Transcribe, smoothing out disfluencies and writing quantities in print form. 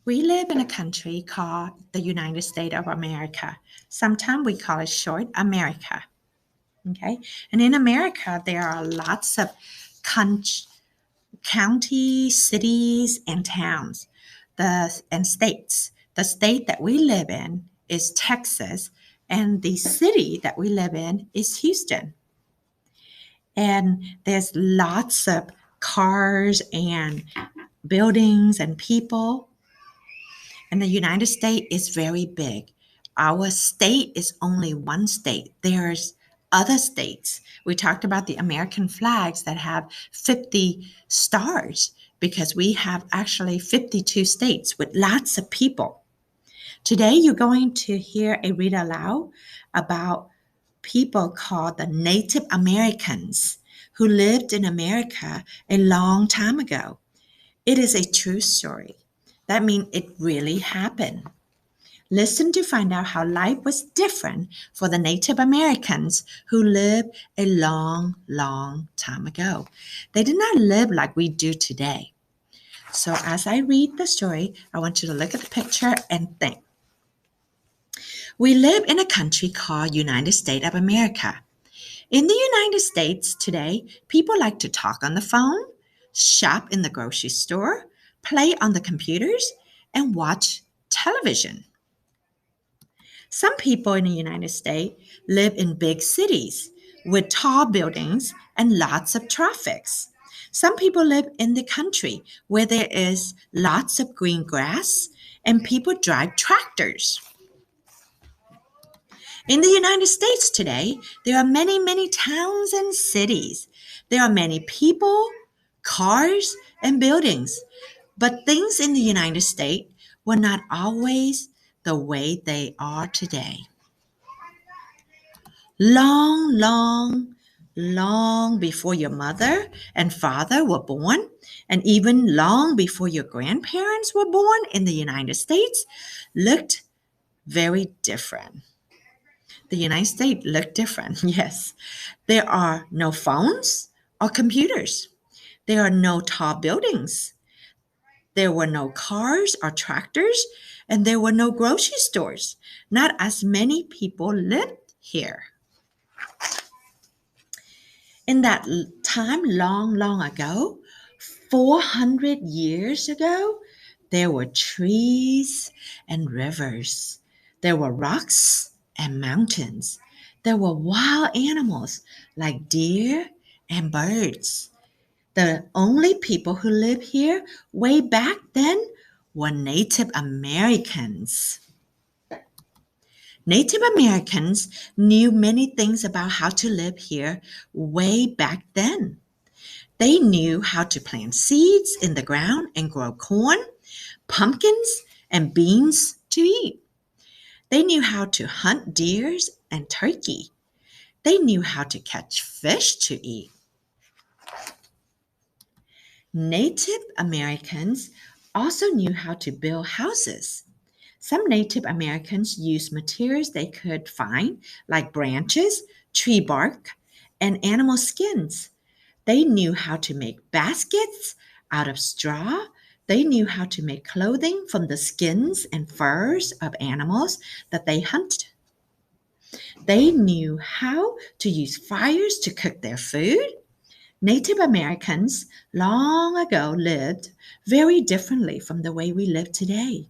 We live in a country called the United States of America. Sometimes we call it short America. Okay. And in America, there are lots of con- counties, cities, and towns and states. The state that we live in is Texas, and the city that we live in is Houston. And there's lots of cars and buildings and people. And the United States is very big. Our state is only one state. There's other states. We talked about the American flags that have 50 stars because we have actually 52 states with lots of people. Today, you're going to hear a read aloud about people called the Native Americans who lived in America a long time ago. It is a true story. That means it really happened. Listen to find out how life was different for the Native Americans who lived a long, long time ago. They did not live like we do today. So as I read the story, I want you to look at the picture and think. We live in a country called United States of America. In the United States today, people like to talk on the phone, shop in the grocery store, play on the computers, and watch television. Some people in the United States live in big cities with tall buildings and lots of traffic. Some people live in the country where there is lots of green grass and people drive tractors. In the United States today, there are many, many towns and cities. There are many people, cars, and buildings. But things in the United States were not always the way they are today. Long, long, long before your mother and father were born, and even long before your grandparents were born in the United States, looked very different. The United States looked different, yes. There are no phones or computers. There are no tall buildings. There were no cars or tractors, and there were no grocery stores. Not as many people lived here. In that time, long, long ago, 400 years ago, there were trees and rivers. There were rocks and mountains. There were wild animals like deer and birds. The only people who lived here way back then were Native Americans. Native Americans knew many things about how to live here way back then. They knew how to plant seeds in the ground and grow corn, pumpkins, and beans to eat. They knew how to hunt deer and turkey. They knew how to catch fish to eat. Native Americans also knew how to build houses. Some Native Americans used materials they could find, like branches, tree bark, and animal skins. They knew how to make baskets out of straw. They knew how to make clothing from the skins and furs of animals that they hunted. They knew how to use fires to cook their food. Native Americans long ago lived very differently from the way we live today.